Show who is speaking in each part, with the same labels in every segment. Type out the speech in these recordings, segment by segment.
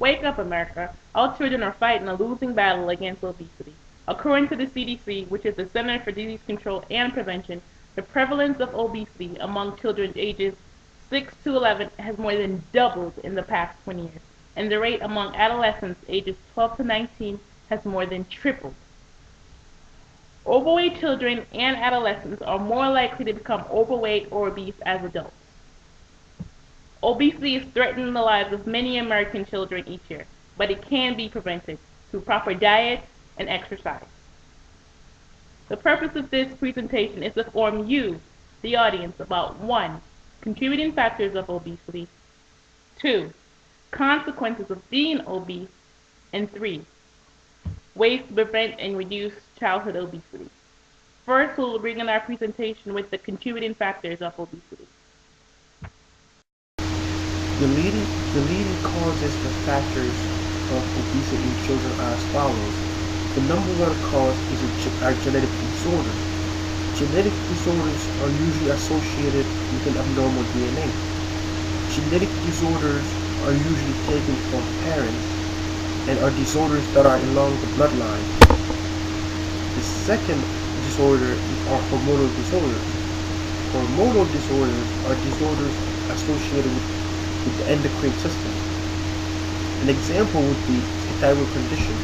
Speaker 1: Wake up, America. All children are fighting a losing battle against obesity. According to the CDC, which is the Center for Disease Control and Prevention, the prevalence of obesity among children ages 6 to 11 has more than doubled in the past 20 years, and the rate among adolescents ages 12 to 19 has more than tripled. Overweight children and adolescents are more likely to become overweight or obese as adults. Obesity is threatening the lives of many American children each year, but it can be prevented through proper diet and exercise. The purpose of this presentation is to inform you, the audience, about 1. Contributing factors of obesity, 2. Consequences of being obese, and 3. Ways to prevent and reduce childhood obesity. First, we'll begin our presentation with the contributing factors of obesity.
Speaker 2: The leading causes and factors of obesity in children are as follows. The number one cause are genetic disorders. Genetic disorders are usually associated with an abnormal DNA. Genetic disorders are usually taken from parents and are disorders that are along the bloodline. The second disorder are hormonal disorders. Hormonal disorders are disorders associated with the endocrine system. An example would be a thyroid condition.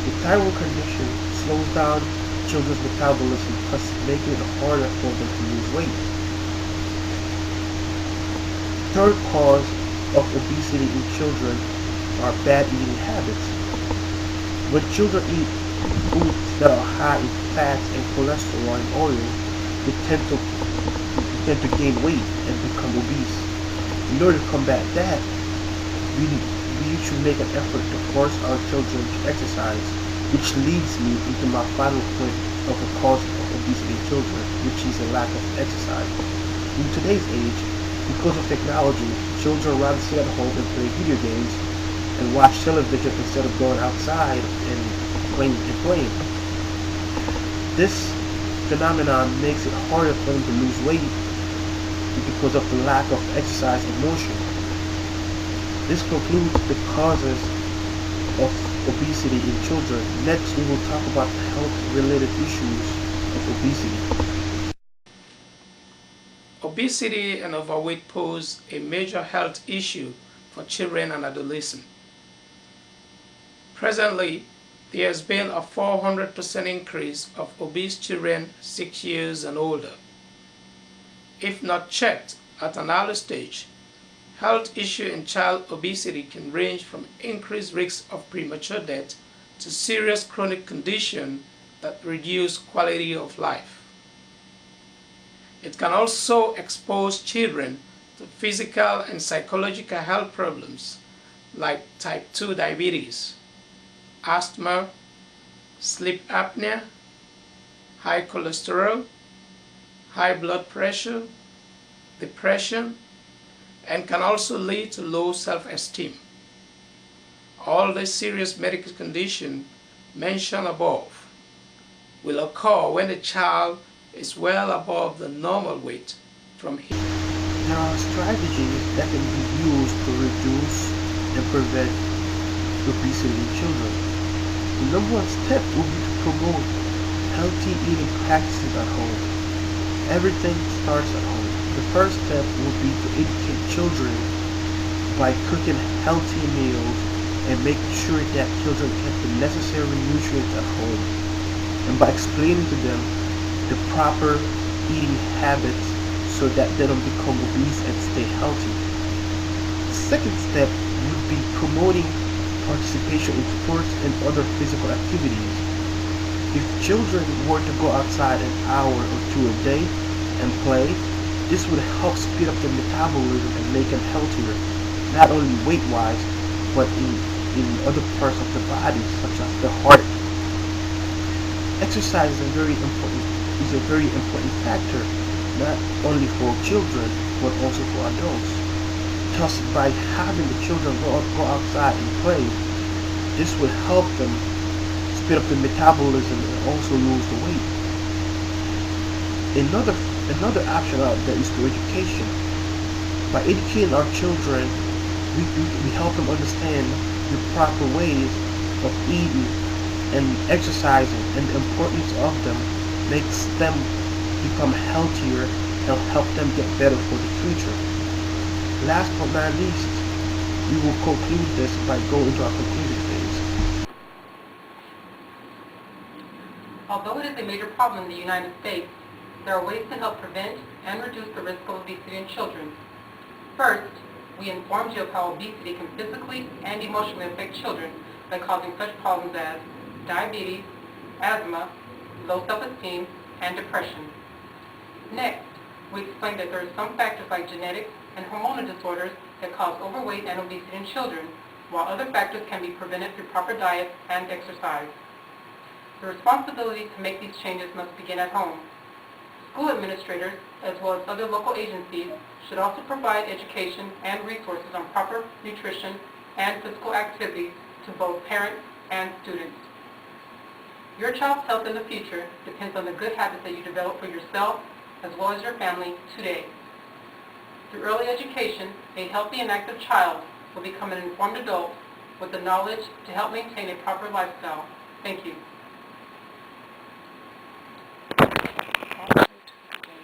Speaker 2: The thyroid condition slows down children's metabolism, thus making it harder for them to lose weight. Third cause of obesity in children are bad eating habits. When children eat foods that are high in fats and cholesterol and oil, they tend to gain weight and become obese. In order to combat that, we should make an effort to force our children to exercise, which leads me into my final point of a cause of obesity in children, which is a lack of exercise. In today's age, because of technology, children rather sit at home and play video games and watch television instead of going outside and playing. This phenomenon makes it harder for them to lose weight because of the lack of exercise and motion. This concludes the causes of obesity in children. Next, we will talk about health-related issues of obesity.
Speaker 3: Obesity and overweight pose a major health issue for children and adolescents. Presently, there has been a 400% increase of obese children 6 years and older. If not checked at an early stage, health issues in child obesity can range from increased risks of premature death to serious chronic conditions that reduce quality of life. It can also expose children to physical and psychological health problems like type 2 diabetes, asthma, sleep apnea, high cholesterol, high blood pressure, depression, and can also lead to low self-esteem. All these serious medical conditions mentioned above will occur when the child is well above the normal weight from here.
Speaker 2: There are strategies that can be used to reduce and prevent obesity in children. The number one step would be to promote healthy eating practices at home. Everything starts at home. The first step would be to educate children by cooking healthy meals and making sure that children get the necessary nutrients at home, and by explaining to them the proper eating habits so that they don't become obese and stay healthy. The second step would be promoting participation in sports and other physical activities. If children were to go outside an hour or two a day and play, this would help speed up their metabolism and make them healthier, not only weight-wise, but in other parts of the body, such as the heart. Exercise is a very important factor, not only for children, but also for adults. Thus, by having the children go outside and play, this will help them speed up the metabolism and also lose the weight. Another option out there is through education. By educating our children we help them understand the proper ways of eating and exercising, and the importance of them makes them become healthier and help them get better for the future. Last but not least, we will conclude this by going to our conclusion phase.
Speaker 4: Although it is a major problem in the United States, there are ways to help prevent and reduce the risk of obesity in children. First, we informed you of how obesity can physically and emotionally affect children by causing such problems as diabetes, asthma, low self-esteem, and depression. Next, we explained that there are some factors like genetics and hormonal disorders that cause overweight and obesity in children, while other factors can be prevented through proper diet and exercise. The responsibility to make these changes must begin at home. School administrators, as well as other local agencies, should also provide education and resources on proper nutrition and physical activities to both parents and students. Your child's health in the future depends on the good habits that you develop for yourself as well as your family today. Through early education, a healthy and active child will become an informed adult with the knowledge to help maintain a proper lifestyle. Thank you.